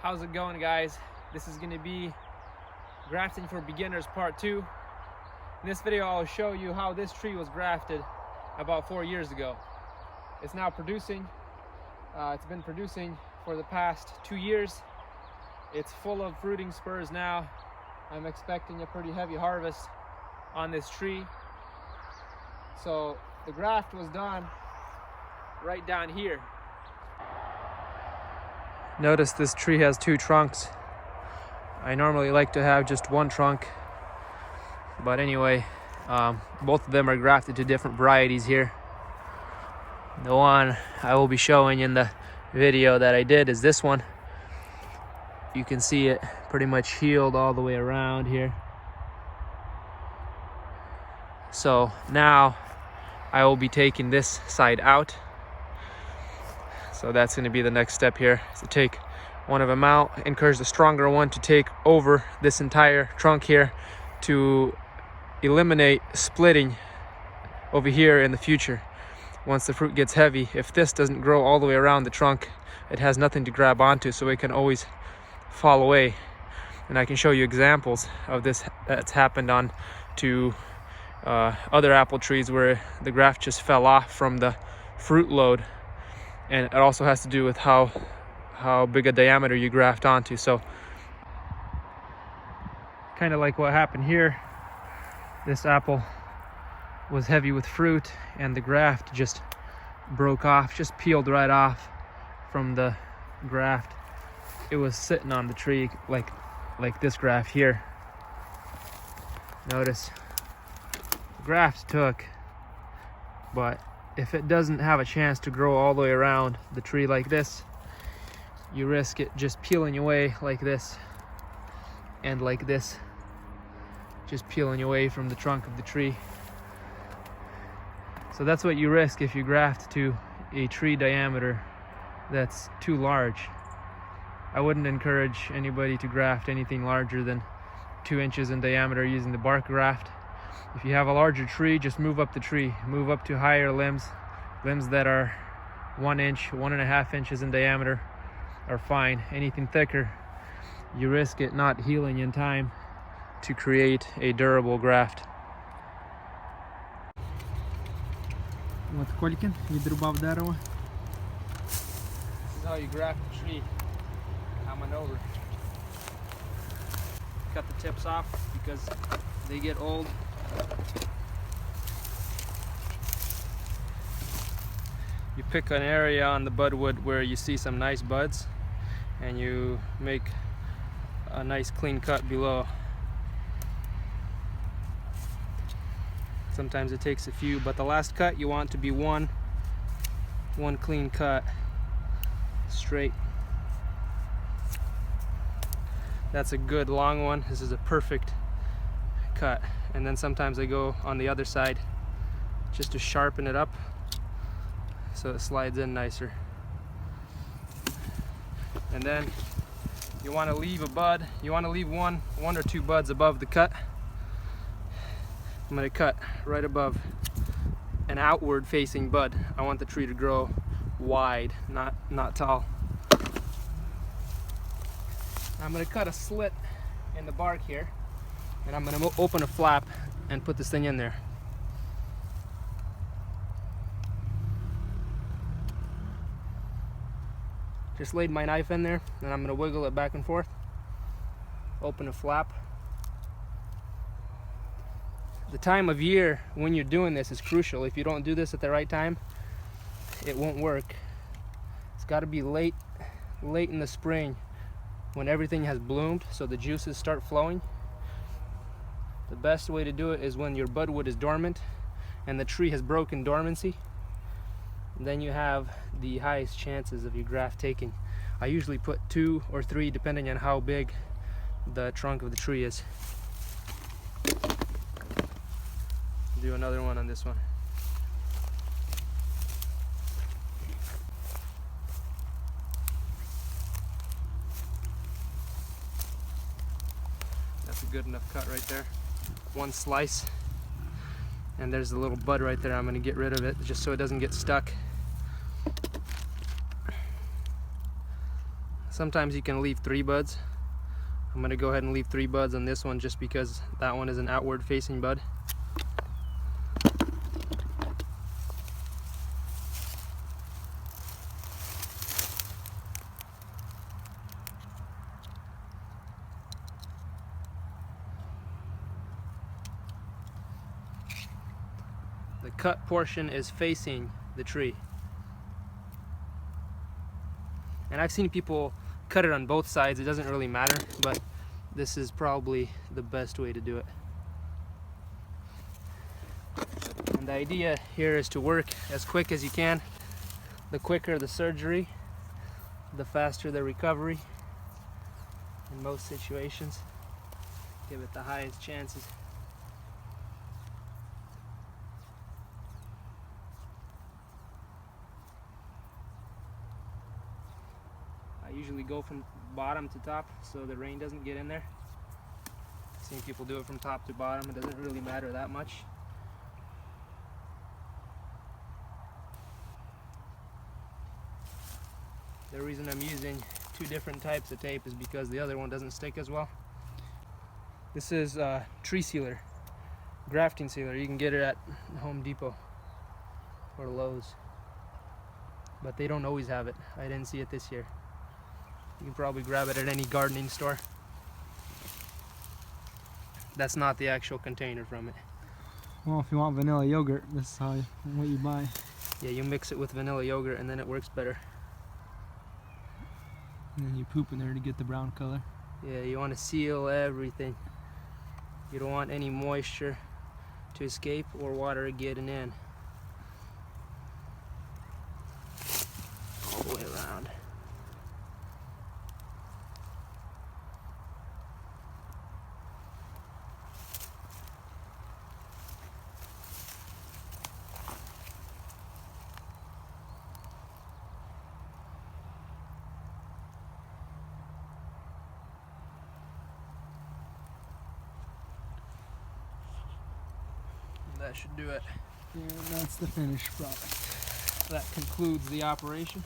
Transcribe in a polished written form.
How's it going, guys? This is going to be grafting for beginners part 2. In this video I'll show you how this tree was grafted about 4 years ago. It's now producing. It's been producing for the past 2 years. It's full of fruiting spurs now. I'm expecting a pretty heavy harvest on this tree. So the graft was done right down here. Notice this tree has 2 trunks. I normally like to have just 1 trunk, but anyway, both of them are grafted to different varieties here. The one I will be showing in the video that I did is this one. You can see it pretty much healed all the way around here. So now I will be taking this side out. So that's going to be the next step here, is to take one of them out, encourage the stronger one to take over this entire trunk here to eliminate splitting over here in the future. Once the fruit gets heavy, if this doesn't grow all the way around the trunk, it has nothing to grab onto, so it can always fall away. And I can show you examples of this that's happened on to other apple trees where the graft just fell off from the fruit load. And it also has to do with how big a diameter you graft onto. So kind of like what happened here, this apple was heavy with fruit and the graft just broke off, just peeled right off from the graft. It was sitting on the tree like this graft here. Notice the graft took, but if it doesn't have a chance to grow all the way around the tree like this, you risk it just peeling away like this and like this, just peeling away from the trunk of the tree. So that's what you risk if you graft to a tree diameter that's too large. I wouldn't encourage anybody to graft anything larger than 2 inches in diameter using the bark graft. If you have a larger tree, just move up the tree, move up to higher limbs that are 1 inch, 1.5 inches in diameter are fine. Anything thicker, you risk it not healing in time to create a durable graft. От Колькін відрубав дерево. This is how you graft a tree. Coming over. Cut the tips off because they get old. You pick an area on the budwood where you see some nice buds and you make a nice clean cut below. Sometimes it takes a few, but the last cut you want to be one clean cut, straight. That's a good long one. This is a perfect cut. And then sometimes I go on the other side just to sharpen it up so it slides in nicer. And then you want to leave a bud. You want to leave one or 2 buds above the cut. I'm going to cut right above an outward facing bud. I want the tree to grow wide, not tall. I'm going to cut a slit in the bark here, and I'm going to open a flap and put this thing in there. Just laid my knife in there, and I'm going to wiggle it back and forth. Open a flap. The time of year when you're doing this is crucial. If you don't do this at the right time, it won't work. It's got to be late in the spring when everything has bloomed, so the juices start flowing. The best way to do it is when your budwood is dormant and the tree has broken dormancy. Then you have the highest chances of your graft taking. I usually put 2 or 3 depending on how big the trunk of the tree is. Do another one on this one. That's a good enough cut right there. 1 slice. And there's a little bud right there. I'm going to get rid of it just so it doesn't get stuck. Sometimes you can leave 3 buds. I'm gonna go ahead and leave 3 buds on this one just because that one is an outward facing bud. The cut portion is facing the tree. And I've seen people cut it on both sides. It doesn't really matter, but this is probably the best way to do it. And the idea here is to work as quick as you can. The quicker the surgery, the faster the recovery in most situations. Give it the highest chances. I usually go from bottom to top so the rain doesn't get in there. I've seen people do it from top to bottom. It doesn't really matter that much. The reason I'm using 2 different types of tape is because the other one doesn't stick as well. This is tree sealer, grafting sealer. You can get it at Home Depot or Lowe's, but they don't always have it. I didn't see it this year. You can probably grab it at any gardening store. That's not the actual container from it. Well, if you want vanilla yogurt, this is what you buy. Yeah, you mix it with vanilla yogurt and then it works better. And then you poop in there to get the brown color. Yeah, you want to seal everything. You don't want any moisture to escape or water getting in. All the way around. That should do it. Yeah, that's the finished product. That concludes the operation.